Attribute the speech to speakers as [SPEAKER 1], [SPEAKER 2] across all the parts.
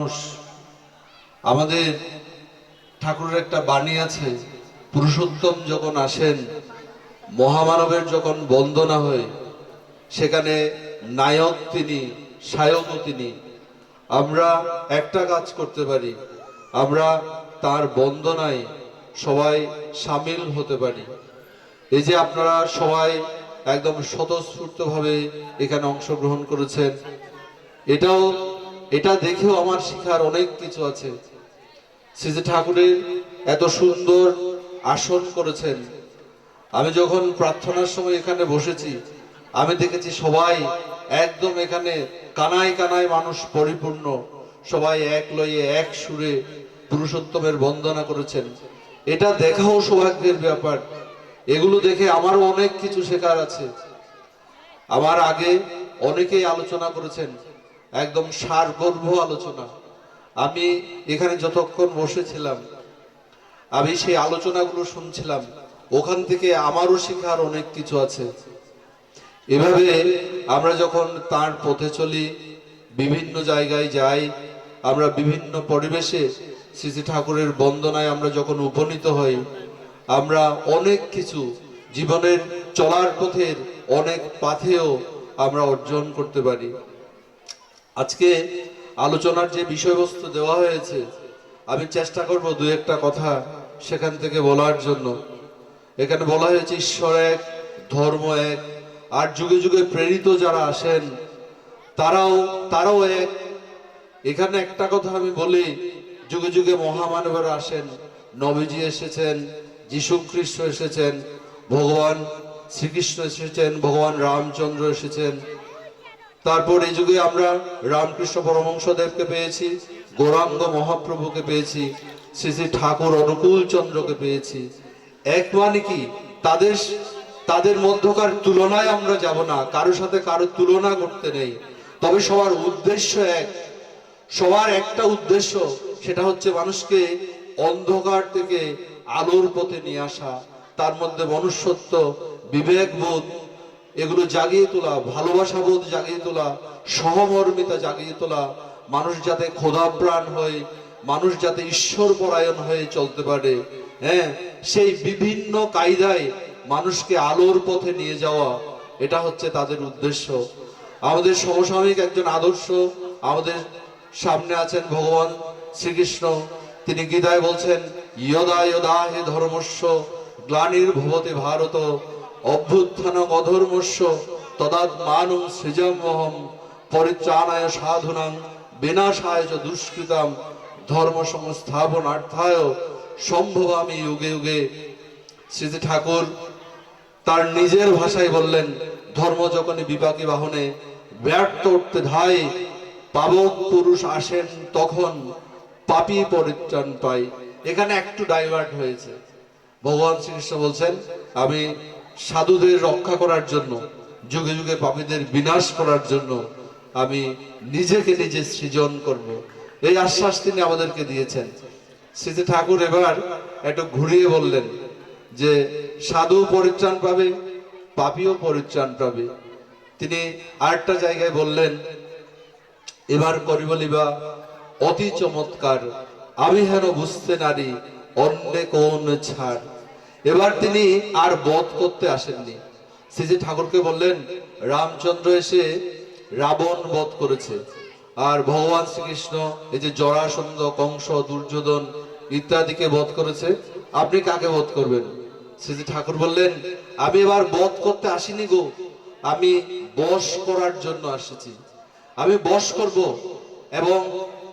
[SPEAKER 1] মানুষ আমাদের ঠাকুরের একটা বাণী আছে, পুরুষোত্তম যখন আসেন, মহামানবের যখন বন্দনা হয়, সেখানে নায়ক তিনি, সায়কও তিনি। আমরা একটা কাজ করতে পারি, আমরা তার বন্দনায় সবাই সামিল হতে পারি। এই যে আপনারা সবাই একদম স্বতঃস্ফূর্তভাবে এখানে অংশগ্রহণ করেছেন, এটা দেখেও আমার শিখার অনেক কিছু আছে। শ্রী ঠাকুরের এত সুন্দর আসন করেছেন। আমি যখন প্রার্থনার সময় এখানে বসেছি, আমি দেখেছি সবাই একদম এখানে কানায় কানায় মানুষ পরিপূর্ণ, সবাই এক লয়ে এক সুরে পুরুষোত্তমের বন্দনা করেছেন। এটা দেখাও সৌভাগ্যের ব্যাপার। এগুলো দেখে আমারও অনেক কিছু শেখার আছে। আমার আগে অনেকেই আলোচনা করেছেন, একদম সারগর্ভ আলোচনা। আমি এখানে যতক্ষণ বসেছিলাম, আমি সেই আলোচনাগুলো শুনছিলাম, ওখান থেকে আমারও শেখার অনেক কিছু আছে। এভাবে আমরা যখন তার পথে চলি, বিভিন্ন জায়গায় যাই, আমরা বিভিন্ন পরিবেশে শ্রী ঠাকুরের বন্দনায় আমরা যখন উপনীত হই, আমরা অনেক কিছু জীবনের চলার পথের অনেক পাথেও আমরা অর্জন করতে পারি। আজকে আলোচনার যে বিষয়বস্তু দেওয়া হয়েছে, আমি চেষ্টা করব দু একটা কথা সেখান থেকে বলার জন্য। এখানে বলা হয়েছে ঈশ্বর এক, ধর্ম এক, আর যুগে যুগে প্রেরিত যারা আসেন তারাও এক। এখানে একটা কথা আমি বলি, যুগে যুগে মহামানবেরা আসেন, নবীজি এসেছেন, যীশু খ্রিস্ট এসেছেন, ভগবান শ্রীকৃষ্ণ এসেছেন, ভগবান রামচন্দ্র এসেছেন। তারপর এই যুগে আমরা রামকৃষ্ণ পরমহংসদেবকে পেয়েছি, গৌরাঙ্গ মহাপ্রভুকে পেয়েছি, শ্রী শ্রী ঠাকুর অনুকূল চন্দ্রকে পেয়েছি। এক মানে কি, তাদের মধ্যকার তুলনায় আমরা যাব না, কারোর সাথে কারো তুলনা করতে নেই। তবে সবার উদ্দেশ্য এক, সবার একটা উদ্দেশ্য, সেটা হচ্ছে মানুষকে অন্ধকার থেকে আলোর পথে নিয়ে আসা, তার মধ্যে মনুষ্যত্ব, বিবেকবোধ এগুলো জাগিয়ে তোলা, ভালোবাসাবোধ জাগিয়ে তোলা, সহমর্মিতা জাগিয়ে তোলা। মানুষ যাতে খোদাপ্রাণ হয়, মানুষ যাতে ঈশ্বর পরায়ণ হয়ে চলতে পারে, হ্যাঁ, সেই বিভিন্ন কায়দায় মানুষকে আলোর পথে নিয়ে যাওয়া, এটা হচ্ছে তাদের উদ্দেশ্য। আমাদের সমসাময়িক একজন আদর্শ আমাদের সামনে আছেন ভগবান শ্রীকৃষ্ণ। তিনি গীতায় বলছেন, ইয়দা ইয়দা হে ধর্মস্য গ্লানির্ভবতি ভারত অভ্যুত্থানং অধর্মস্য তদাত্মানং সৃজমহম পরিত্রাণায় সাধুনাং বিনাশায় চ দুষ্কৃতাম ধর্ম সংস্থাপনার্থায় সম্ভবামি যুগে যুগে। শ্রী ঠাকুর তার নিজের ভাষায় বললেন, ধর্ম যখনই বিপাকী বাহনে ব্যর্থ উঠতে ধায়, পাবক পুরুষ আসেন তখন পাপী পরিত্রাণ পাই। এখানে একটু ডাইভার্ট হয়েছে। ভগবান শ্রীকৃষ্ণ বলছেন, আমি সাধুদের রক্ষা করার জন্য, যুগে যুগে পাপীদের বিনাশ করার জন্য আমি নিজেকে নিজে সৃজন করব। এই আশ্বাস তিনি আমাদেরকে দিয়েছেন। শ্রী ঠাকুর এবার একটু ঘুরিয়ে বললেন যে সাধু পরিত্রাণ পাবে, পাপীও পরিত্রাণ পাবে। তিনি আরেকটা জায়গায় বললেন, এবার করি বলিবা অতি চমৎকার, আমি হেন বুঝতে নারী অন্যে কোন ছাড়। এবার তিনি আর বধ করতে আসেননি। শ্রী ঠাকুরকে বললেন, রামচন্দ্র এসে রাবণ বধ করেছে, আর ভগবান শ্রীকৃষ্ণ এই যে জরাসন্ধ, কংস, দুর্যোধন ইত্যাদিকে বধ করেছে, আপনি কাকে বধ করবেন? শ্রী ঠাকুর বললেন, আমি এবার বধ করতে আসিনি গো, আমি বশ করার জন্য আসছি। আমি বশ করব। এবং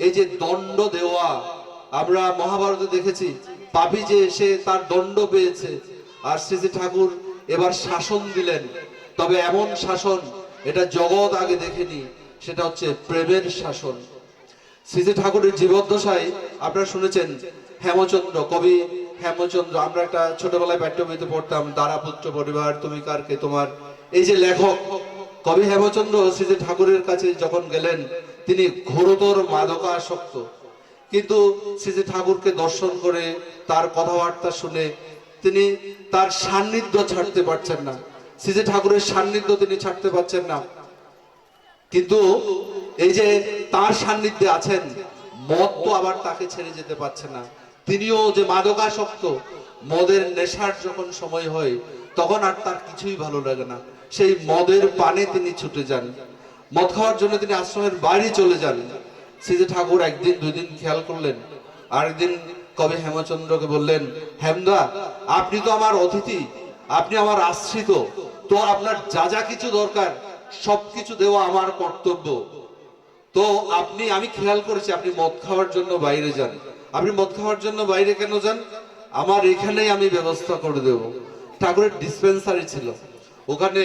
[SPEAKER 1] এই যে দণ্ড দেওয়া, আমরা মহাভারতে দেখেছি, পাপী যে সে তার দণ্ড পেয়েছে, আর শ্রী ঠাকুর এবার শাসন দিলেন। তবে এমন শাসন এটা জগৎ আগে দেখেনি, সেটা হচ্ছে প্রেমের শাসন। শ্রী ঠাকুরের জীবদ্দশায় আপনারা শুনেছেন, হেমচন্দ্র, কবি হেমচন্দ্র, আমরা একটা ছোটবেলায় পাঠ্য বইতে পড়তাম, দারাপুত্র পরিবার তুমি কার কে তোমার। এই যে লেখক কবি হেমচন্দ্র শ্রী ঠাকুরের কাছে যখন গেলেন, তিনি ঘোরতর মাদকাসক্ত, কিন্তু শ্রী ঠাকুরকে দর্শন করে, তার কথাবার্তা শুনে তিনি তার সান্নিধ্য ছাড়তে পারছেন না। শ্রী ঠাকুরের সান্নিধ্য তিনি ছাড়তে পারছেন না। কিন্তু এই যে তার সান্নিধ্যে আছেন, মদ তো আবার তাকে ছেড়ে যেতে পারছে না, তিনিও যে মাদকাসক্ত, মদের নেশার যখন সময় হয় তখন আর তার কিছুই ভালো লাগে না, সেই মদের পানে তিনি ছুটে যান, মদ খাওয়ার জন্য তিনি আশ্রমের বাইরে চলে যান। শ্রীজি ঠাকুর একদিন দুই দিন খেয়াল করলেন, আরেকদিন কবি হেমচন্দ্রকে বললেন, হেমদা আপনি তো আমার অতিথি, আপনি আমার আশ্রিত, তো আপনার যা যা কিছু দরকার সবকিছু দেওয়া আমার কর্তব্য, তো আমি খেয়াল করেছি আপনি মদ খাওয়ার জন্য বাইরে যান, আপনি মদ খাওয়ার জন্য বাইরে কেন যান, আমার এখানেই আমি ব্যবস্থা করে দেব। ঠাকুরের ডিসপেন্সারি ছিল, ওখানে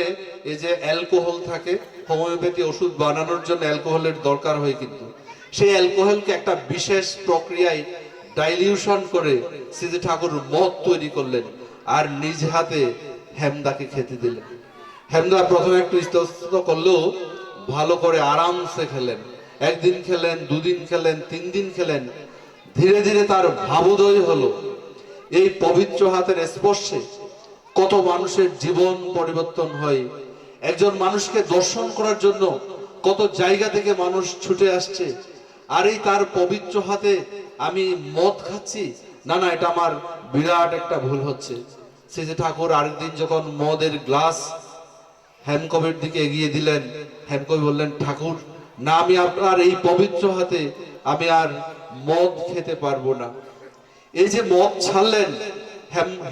[SPEAKER 1] এই যে অ্যালকোহল থাকে, হোমিওপ্যাথি ওষুধ বানানোর জন্য অ্যালকোহলের দরকার হয়, কিন্তু সেই অ্যালকোহলকে একটা বিশেষ প্রক্রিয়ায় ডাইলিউশন করে শ্রীজি ঠাকুর মদ তৈরি করলেন আর নিজ হাতে হেমদাকে খেতে দিলেন। হেমদা প্রথমে একটু ইস্তস্ত করলেও ভালো করে আরামসে খেলেন, একদিন খেলেন, দুদিন খেলেন, 3 দিন খেলেন, ধীরে ধীরে তার ভাবোদয় হলো। এই পবিত্র হাতের স্পর্শে কত মানুষের জীবন পরিবর্তন হয়, একজন মানুষকে দর্শন করার জন্য কত জায়গা থেকে মানুষ ছুটে আসছে, আর এই তার পবিত্র হাতে আমি মদ খাচ্ছি, না না এটা আমার বিরাট একটা ভুল হচ্ছে। শ্রীজি ঠাকুর আরেকদিন যখন মদের গ্লাস হেমকবির দিকে এগিয়ে দিলেন, হেমকবি বললেন, ঠাকুর না, আমি আপনার এই পবিত্র হাতে আমি আর মদ খেতে পারবো না। এই যে মদ ছাড়লেন,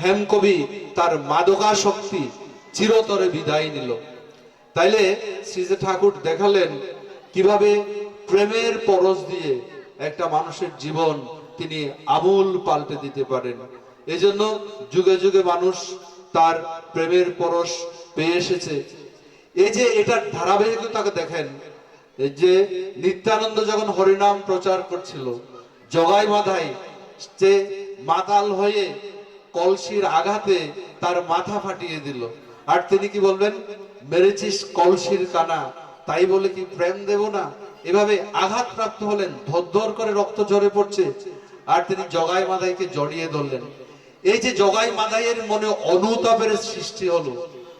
[SPEAKER 1] হেমকবি তার মাদকাসক্তি চিরতরে বিদায় নিল। তাইলে শ্রীজি ঠাকুর দেখালেন কিভাবে প্রেমের পরশ দিয়ে একটা মানুষের জীবন তিনি আমূল পাল্টে দিতে পারেন। এই জন্য যুগে যুগে মানুষ তার প্রেমের পরশ পেয়ে এসেছে। এই যে এটার ধারাবাহিকতাকে দেখেন, যে নিত্যানন্দ যখন হরিনাম প্রচার করছিল, জগাই মাধাই যে মাতাল হয়ে কলসির আঘাতে তার মাথা ফাটিয়ে দিল, আর তিনি কি বলবেন, মেরেছিস কলসির কানা, তাই বলে কি প্রেম দেব না, এভাবে আঘাত প্রাপ্ত হলেন, ধর করে রক্ত ঝরে পড়ছে, আর তিনি জগাই মাধাইকে জড়িয়ে ধরলেন। এই যে জগাই মাধাইয়ের মনে অনুতাপের সৃষ্টি হলো,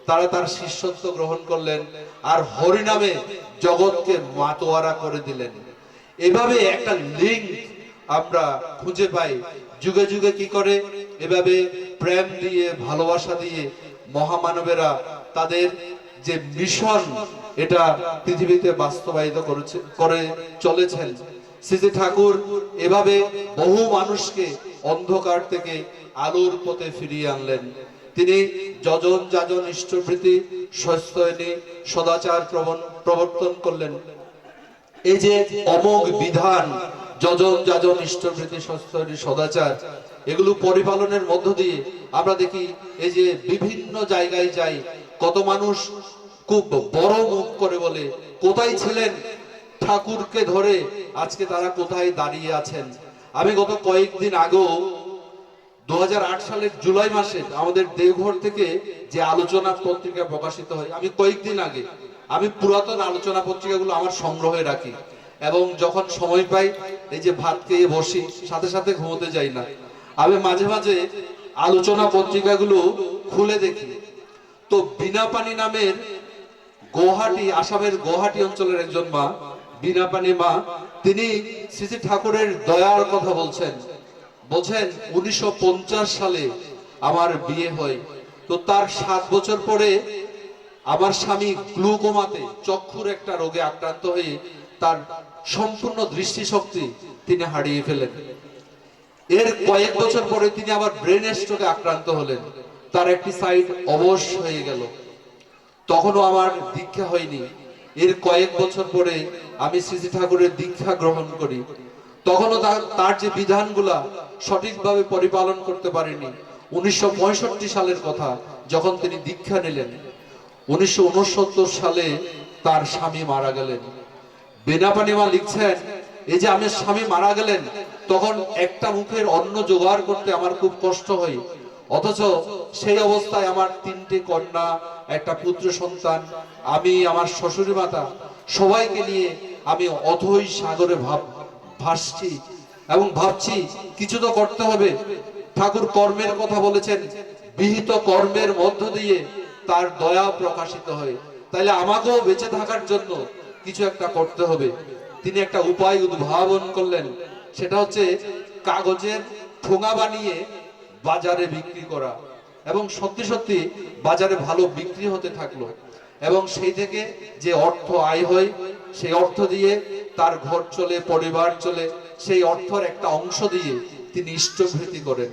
[SPEAKER 1] তারা তার শিষ্যত্ব গ্রহণ করলেন আর হরিনামে জগৎকে মাতোয়ারা করে দিলেন। এভাবে একটা লিঙ্ক আমরা খুঁজে পাই, যুগে যুগে কি করে এভাবে প্রেম দিয়ে, ভালোবাসা দিয়ে মহামানবেরা তাদের যে মিশন এটা পৃথিবীতে বাস্তবায়িত করে চলেছেন। শ্রীজি ঠাকুর এভাবে বহু মানুষকে অন্ধকার থেকে আলোর পথে ফিরিয়ে আনলেন। তিনি যজন যাজন ইষ্টভৃতি সস্তয়নী সদাচার প্রবর্তন করলেন। এই যে অমোঘ বিধান, যজন যাজন ইষ্টভৃতি সস্তয়নী সদাচার, এগুলো পরিপালনের মধ্য দিয়ে আমরা দেখি এই যে বিভিন্ন জায়গায় যাই, কত মানুষ খুব বড় মুখ করে বলে, কোথায় ছিলেন ঠাকুরকে ধরে আজকে তারা কোথায় দাঁড়িয়ে আছেন। আমি গত কয়েকদিন আগেও 2008 সালের জুলাই মাসে আমাদের দেওঘর থেকে যে আলোচনা পত্রিকা প্রকাশিত হয়, আমি কয়েকদিন আগে আমি পুরাতন আলোচনা পত্রিকাগুলো আমার সংগ্রহে রাখি, এবং যখন সময় পাই এই যে ভাত খেয়ে বসি, সাথে সাথে ঘুমোতে যাই না, আমি মাঝে মাঝে আলোচনা পত্রিকাগুলো খুলে দেখি। তো বিনাপানি নামের গুয়াহাটি, আসামের গুয়াহাটি অঞ্চলের একজন মা, বিনাপানি মা, তিনি শ্রীজি ঠাকুরের দয়ার কথা বলছেন। 1950 সালে আমার বিয়ে হয়, তো তার 7 বছর পরে আমার স্বামী গ্লুকোমাতে, চক্ষুর একটা রোগে আক্রান্ত হয়ে তার সম্পূর্ণ দৃষ্টিশক্তি তিনি হারিয়ে ফেলেন। এর কয়েক বছর পরে তিনি আবার ব্রেন স্ট্রোকে আক্রান্ত হলেন, তার একটি সাইড অবশ হয়ে গেল। তখনও আমার দীক্ষা হয়নি। এর কয়েক বছর পরে আমি শ্রীজি ঠাকুরের দীক্ষা গ্রহণ করি, তখনও তার যে বিধানগুলা সঠিকভাবে পরিপালন করতে পারেনি। 1965 সালের কথা, যখন তিনি দীক্ষা নিলেন, 1969 সালে তার স্বামী মারা গেলেন। বিনাপানি মা লিখছেন, এই যে আমার স্বামী মারা গেলেন, তখন একটা মুখের অন্ন জোগাড় করতে আমার খুব কষ্ট হয়, অথচ সেই অবস্থায় আমার 3টে কন্যা, একটা পুত্র সন্তান, আমি, আমার শ্বশুরি মাতা, সবাইকে নিয়ে আমি অথই সাগরে ভাসছি এবং ভাবছি কিছু তো করতে হবে। ঠাকুর কর্মের কথা বলেছেন, বিহিত কর্মের মধ্য দিয়ে তার দয়া প্রকাশিত হয়, তাইলে আমাকেও বেঁচে থাকার জন্য কিছু একটা করতে হবে। তিনি একটা উপায় উদ্ভাবন করলেন, সেটা হচ্ছে কাগজের ঠোঙা বানিয়ে বাজারে বিক্রি করা, এবং সত্যি সত্যি বাজারে ভালো বিক্রি হতে থাকলো, এবং সেই থেকে যে অর্থ আয় হয় সেই অর্থ দিয়ে তার ঘর চলে, পরিবার চলে, সেই অর্থের একটা অংশ দিয়ে তিনি ইষ্টভৃতি করেন।